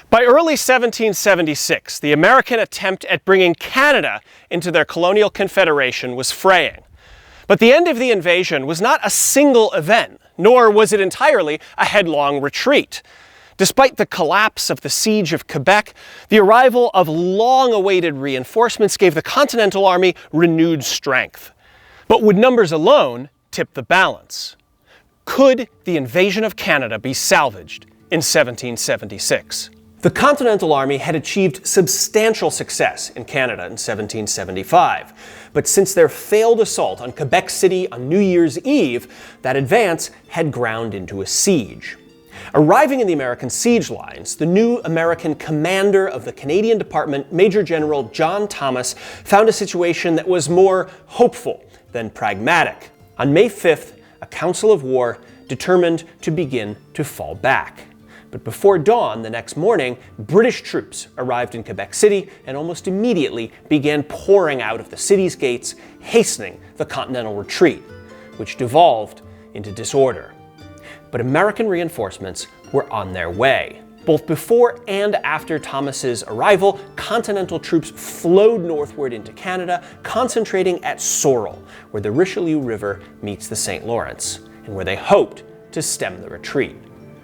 By early 1776, the American attempt at bringing Canada into their colonial confederation was fraying. But the end of the invasion was not a single event, nor was it entirely a headlong retreat. Despite the collapse of the siege of Quebec, the arrival of long-awaited reinforcements gave the Continental Army renewed strength. But would numbers alone tip the balance? Could the invasion of Canada be salvaged in 1776? The Continental Army had achieved substantial success in Canada in 1775, but since their failed assault on Quebec City on New Year's Eve, that advance had ground into a siege. Arriving in the American siege lines, the new American commander of the Canadian Department, Major General John Thomas, found a situation that was more hopeful than pragmatic. On May 5th, a council of war determined to begin to fall back. But before dawn the next morning, British troops arrived in Quebec City and almost immediately began pouring out of the city's gates, hastening the Continental retreat, which devolved into disorder. But American reinforcements were on their way. Both before and after Thomas's arrival, Continental troops flowed northward into Canada, concentrating at Sorel, where the Richelieu River meets the St. Lawrence, and where they hoped to stem the retreat.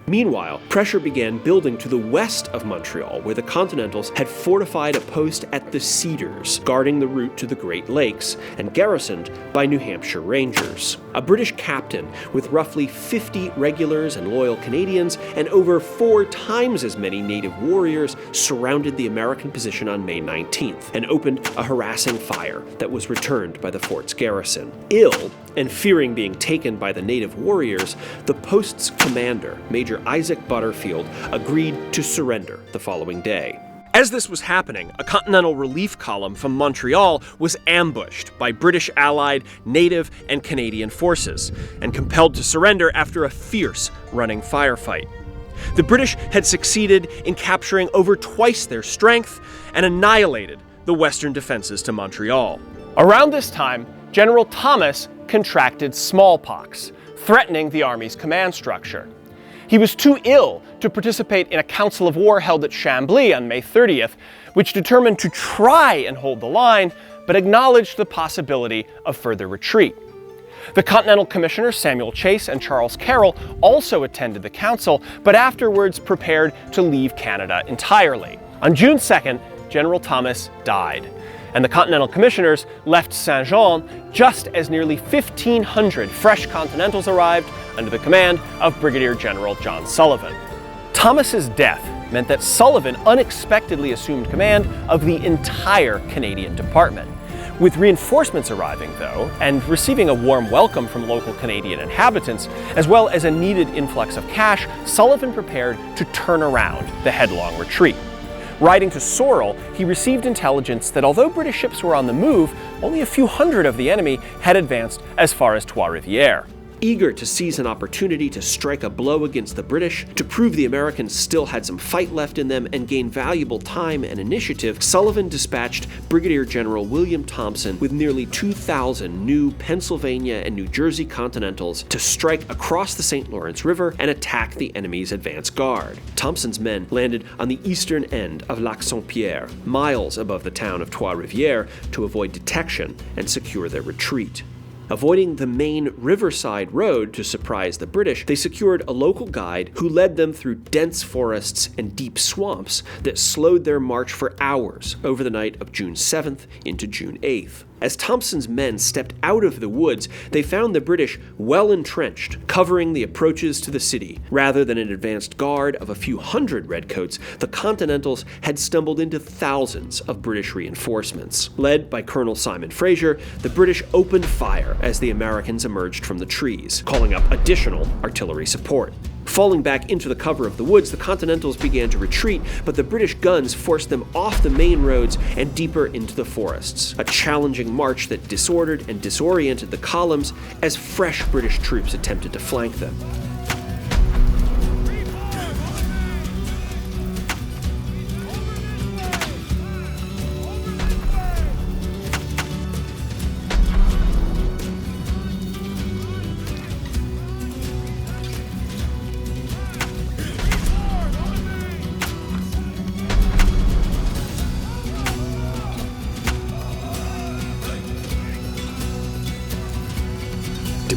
Meanwhile, pressure began building to the west of Montreal, where the Continentals had fortified a post at the Cedars, guarding the route to the Great Lakes, and garrisoned by New Hampshire Rangers. A British captain, with roughly 50 regulars and loyal Canadians, and over 4 times as many native warriors, surrounded the American position on May 19th, and opened a harassing fire that was returned by the fort's garrison. Ill, and fearing being taken by the native warriors, the post's commander, Major Isaac Butterfield, agreed to surrender the following day. As this was happening, a Continental relief column from Montreal was ambushed by British allied, native, and Canadian forces, and compelled to surrender after a fierce running firefight. The British had succeeded in capturing over twice their strength and annihilated the western defenses to Montreal. Around this time, General Thomas contracted smallpox, threatening the Army's command structure. He was too ill to participate in a council of war held at Chambly on May 30th, which determined to try and hold the line, but acknowledged the possibility of further retreat. The Continental Commissioners Samuel Chase and Charles Carroll also attended the council, but afterwards prepared to leave Canada entirely. On June 2nd, General Thomas died, and the Continental Commissioners left Saint-Jean just as nearly 1,500 fresh Continentals arrived under the command of Brigadier General John Sullivan. Thomas's death meant that Sullivan unexpectedly assumed command of the entire Canadian department. With reinforcements arriving, though, and receiving a warm welcome from local Canadian inhabitants, as well as a needed influx of cash, Sullivan prepared to turn around the headlong retreat. Riding to Sorel, he received intelligence that although British ships were on the move, only a few hundred of the enemy had advanced as far as Trois-Rivières. Eager to seize an opportunity to strike a blow against the British, to prove the Americans still had some fight left in them and gain valuable time and initiative, Sullivan dispatched Brigadier General William Thompson with nearly 2,000 new Pennsylvania and New Jersey Continentals to strike across the St. Lawrence River and attack the enemy's advance guard. Thompson's men landed on the eastern end of Lac Saint-Pierre, miles above the town of Trois-Rivières, to avoid detection and secure their retreat. Avoiding the main riverside road to surprise the British, they secured a local guide who led them through dense forests and deep swamps that slowed their march for hours over the night of June 7th into June 8th. As Thompson's men stepped out of the woods, they found the British well entrenched, covering the approaches to the city. Rather than an advanced guard of a few hundred redcoats, the Continentals had stumbled into thousands of British reinforcements. Led by Colonel Simon Fraser, the British opened fire as the Americans emerged from the trees, calling up additional artillery support. Falling back into the cover of the woods, the Continentals began to retreat, but the British guns forced them off the main roads and deeper into the forests. A challenging march that disordered and disoriented the columns as fresh British troops attempted to flank them.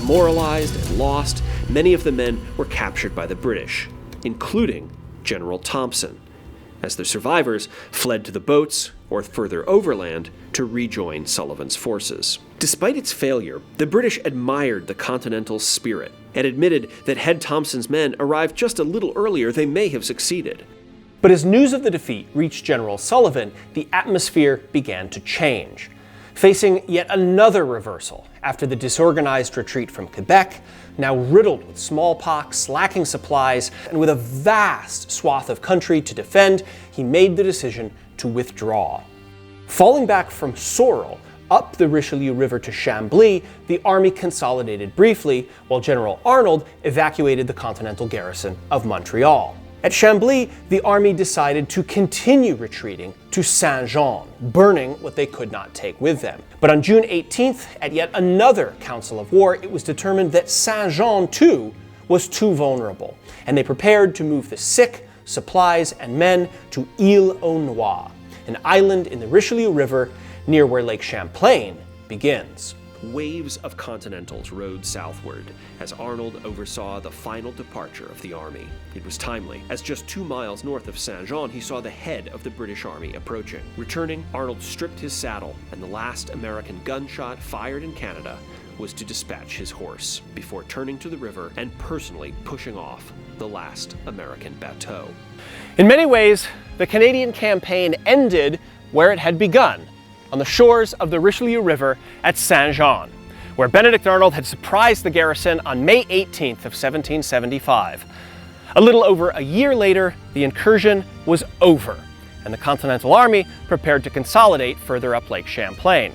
demoralized and lost, many of the men were captured by the British, including General Thompson, as the survivors fled to the boats or further overland to rejoin Sullivan's forces. Despite its failure, the British admired the Continental's spirit and admitted that had Thompson's men arrived just a little earlier, they may have succeeded. But as news of the defeat reached General Sullivan, the atmosphere began to change. Facing yet another reversal after the disorganized retreat from Quebec, now riddled with smallpox, lacking supplies, and with a vast swath of country to defend, he made the decision to withdraw. Falling back from Sorel up the Richelieu River to Chambly, the army consolidated briefly, while General Arnold evacuated the Continental garrison of Montreal. At Chambly, the army decided to continue retreating to Saint-Jean, burning what they could not take with them. But on June 18th, at yet another council of war, it was determined that Saint-Jean, too, was too vulnerable, and they prepared to move the sick, supplies, and men to Île-aux-Noix, an island in the Richelieu River near where Lake Champlain begins. Waves of Continentals rode southward as Arnold oversaw the final departure of the army. It was timely, as just 2 miles north of Saint-Jean, he saw the head of the British army approaching. Returning, Arnold stripped his saddle, and the last American gunshot fired in Canada was to dispatch his horse, before turning to the river and personally pushing off the last American bateau. In many ways, the Canadian campaign ended where it had begun, on the shores of the Richelieu River at Saint-Jean, where Benedict Arnold had surprised the garrison on May 18th of 1775. A little over a year later, the incursion was over, and the Continental Army prepared to consolidate further up Lake Champlain.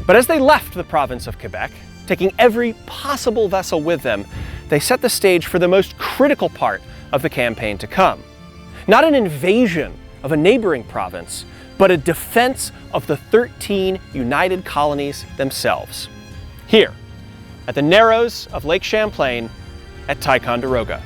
But as they left the province of Quebec, taking every possible vessel with them, they set the stage for the most critical part of the campaign to come. Not an invasion of a neighboring province, but a defense of the 13 united colonies themselves. Here, at the narrows of Lake Champlain at Ticonderoga.